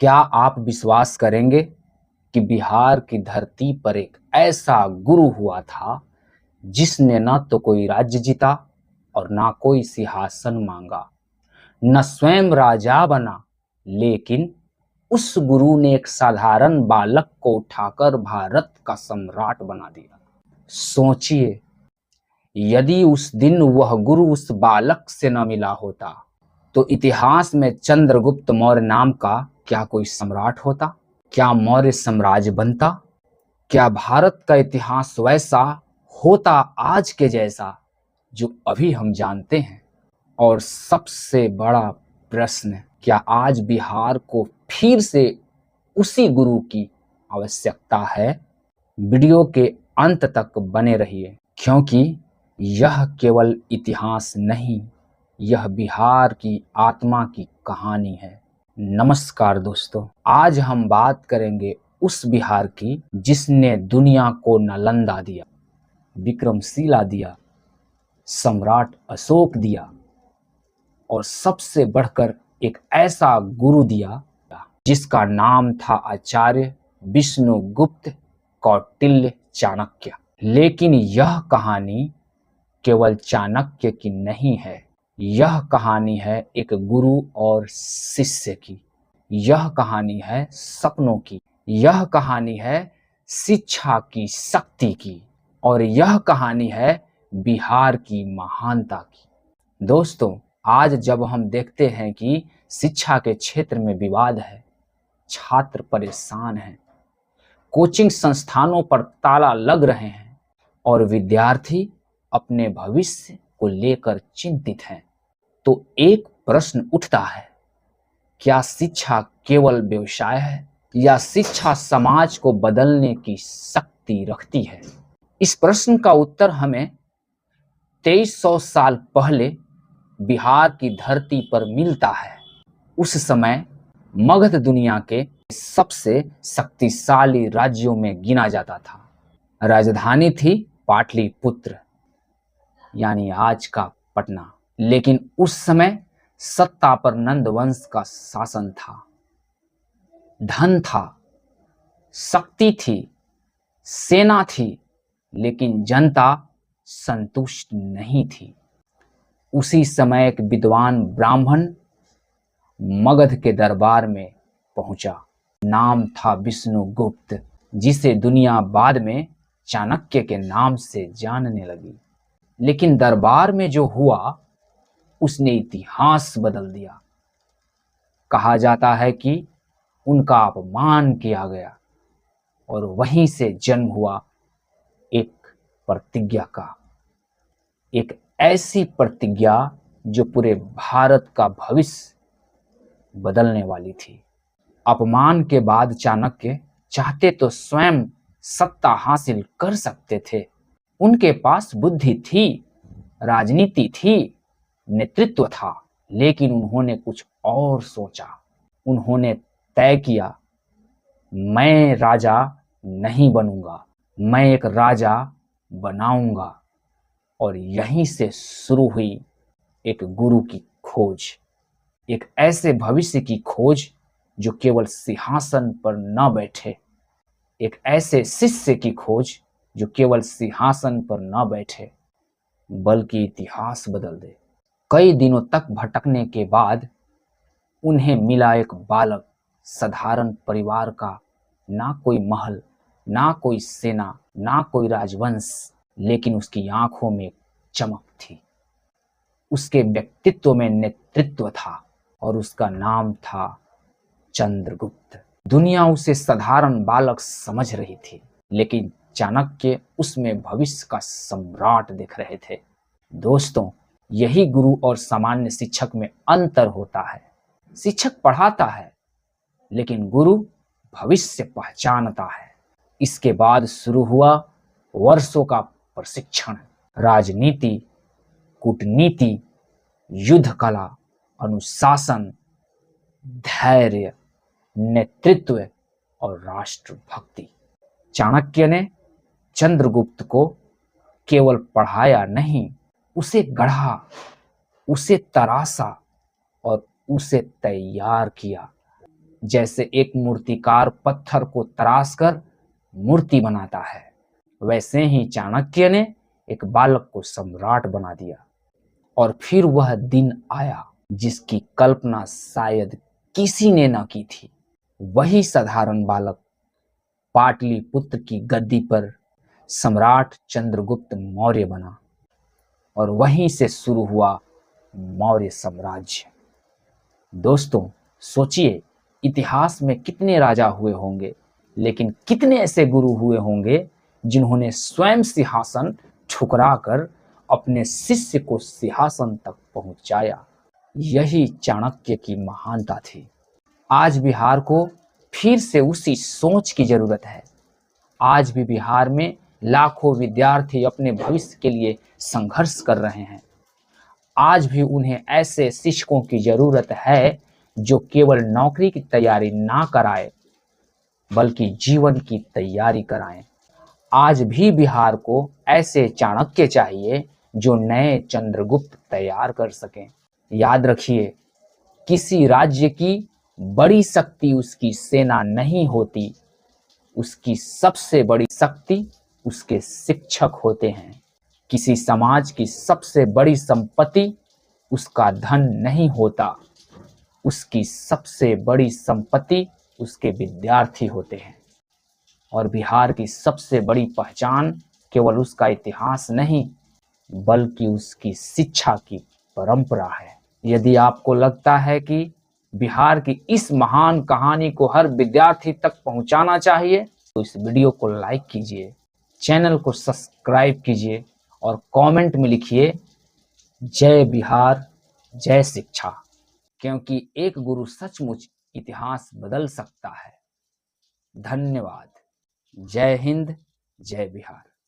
क्या आप विश्वास करेंगे कि बिहार की धरती पर एक ऐसा गुरु हुआ था जिसने न तो कोई राज्य जीता और ना कोई सिंहासन मांगा, न स्वयं राजा बना, लेकिन उस गुरु ने एक साधारण बालक को उठाकर भारत का सम्राट बना दिया। सोचिए, यदि उस दिन वह गुरु उस बालक से न मिला होता तो इतिहास में चंद्रगुप्त मौर्य नाम का क्या कोई सम्राट होता? क्या मौर्य साम्राज्य बनता? क्या भारत का इतिहास वैसा होता आज के जैसा जो अभी हम जानते हैं? और सबसे बड़ा प्रश्न, क्या आज बिहार को फिर से उसी गुरु की आवश्यकता है? वीडियो के अंत तक बने रहिए, क्योंकि यह केवल इतिहास नहीं, यह बिहार की आत्मा की कहानी है। नमस्कार दोस्तों, आज हम बात करेंगे उस बिहार की जिसने दुनिया को नालंदा दिया, विक्रमशिला दिया, सम्राट अशोक दिया और सबसे बढ़कर एक ऐसा गुरु दिया जिसका नाम था आचार्य विष्णुगुप्त कौटिल्य चाणक्य। लेकिन यह कहानी केवल चाणक्य की नहीं है, यह कहानी है एक गुरु और शिष्य की। यह कहानी है सपनों की, यह कहानी है शिक्षा की शक्ति की, और यह कहानी है बिहार की महानता की। दोस्तों, आज जब हम देखते हैं कि शिक्षा के क्षेत्र में विवाद है, छात्र परेशान हैं, कोचिंग संस्थानों पर ताला लग रहे हैं और विद्यार्थी अपने भविष्य को लेकर चिंतित हैं, तो एक प्रश्न उठता है, क्या शिक्षा केवल व्यवसाय है या शिक्षा समाज को बदलने की शक्ति रखती है? इस प्रश्न का उत्तर हमें 2300 साल पहले बिहार की धरती पर मिलता है। उस समय मगध दुनिया के सबसे शक्तिशाली राज्यों में गिना जाता था। राजधानी थी पाटलिपुत्र, यानी आज का पटना। लेकिन उस समय सत्ता पर नंद वंश का शासन था, धन था, शक्ति थी, सेना थी, लेकिन जनता संतुष्ट नहीं थी। उसी समय एक विद्वान ब्राह्मण मगध के दरबार में पहुंचा। नाम था विष्णुगुप्त, जिसे दुनिया बाद में चाणक्य के नाम से जानने लगी। लेकिन दरबार में जो हुआ उसने इतिहास बदल दिया। कहा जाता है कि उनका अपमान किया गया और वहीं से जन्म हुआ एक प्रतिज्ञा का, एक ऐसी प्रतिज्ञा जो पूरे भारत का भविष्य बदलने वाली थी। अपमान के बाद चाणक्य चाहते तो स्वयं सत्ता हासिल कर सकते थे। उनके पास बुद्धि थी, राजनीति थी, नेतृत्व था, लेकिन उन्होंने कुछ और सोचा। उन्होंने तय किया, मैं राजा नहीं बनूंगा, मैं एक राजा बनाऊंगा। और यहीं से शुरू हुई एक गुरु की खोज, एक ऐसे भविष्य की खोज जो केवल सिंहासन पर न बैठे, एक ऐसे शिष्य की खोज जो केवल सिंहासन पर न बैठे बल्कि इतिहास बदल दे। कई दिनों तक भटकने के बाद उन्हें मिला एक बालक, साधारण परिवार का, ना कोई महल, ना कोई सेना, ना कोई राजवंश, लेकिन उसकी आंखों में चमक थी, उसके व्यक्तित्व में नेतृत्व था और उसका नाम था चंद्रगुप्त। दुनिया उसे साधारण बालक समझ रही थी, लेकिन चाणक्य उसमें भविष्य का सम्राट देख रहे थे। दोस्तों, यही गुरु और सामान्य शिक्षक में अंतर होता है। शिक्षक पढ़ाता है, लेकिन गुरु भविष्य पहचानता है। इसके बाद शुरू हुआ वर्षों का प्रशिक्षण। राजनीति, कूटनीति, युद्ध कला, अनुशासन, धैर्य, नेतृत्व और राष्ट्रभक्ति। चाणक्य ने चंद्रगुप्त को केवल पढ़ाया नहीं, उसे गढ़ा, उसे तराशा और उसे तैयार किया। जैसे एक मूर्तिकार पत्थर को तराशकर मूर्ति बनाता है, वैसे ही चाणक्य ने एक बालक को सम्राट बना दिया। और फिर वह दिन आया जिसकी कल्पना शायद किसी ने न की थी। वही साधारण बालक पाटलिपुत्र की गद्दी पर सम्राट चंद्रगुप्त मौर्य बना और वहीं से शुरू हुआ मौर्य साम्राज्य। दोस्तों सोचिए, इतिहास में कितने राजा हुए होंगे, लेकिन कितने ऐसे गुरु हुए होंगे जिन्होंने स्वयं सिंहासन ठुकराकर अपने शिष्य को सिंहासन तक पहुंचाया। यही चाणक्य की महानता थी। आज बिहार को फिर से उसी सोच की जरूरत है। आज भी बिहार में लाखों विद्यार्थी अपने भविष्य के लिए संघर्ष कर रहे हैं। आज भी उन्हें ऐसे शिक्षकों की जरूरत है जो केवल नौकरी की तैयारी ना कराए, बल्कि जीवन की तैयारी कराएं। आज भी बिहार को ऐसे चाणक्य चाहिए जो नए चंद्रगुप्त तैयार कर सकें। याद रखिए, किसी राज्य की बड़ी शक्ति उसकी सेना नहीं होती, उसकी सबसे बड़ी शक्ति उसके शिक्षक होते हैं। किसी समाज की सबसे बड़ी संपत्ति उसका धन नहीं होता, उसकी सबसे बड़ी संपत्ति उसके विद्यार्थी होते हैं। और बिहार की सबसे बड़ी पहचान केवल उसका इतिहास नहीं, बल्कि उसकी शिक्षा की परंपरा है। यदि आपको लगता है कि बिहार की इस महान कहानी को हर विद्यार्थी तक पहुंचाना चाहिए, तो इस वीडियो को लाइक कीजिए, चैनल को सब्सक्राइब कीजिए और कमेंट में लिखिए जय बिहार, जय शिक्षा, क्योंकि एक गुरु सचमुच इतिहास बदल सकता है। धन्यवाद। जय हिंद, जय बिहार।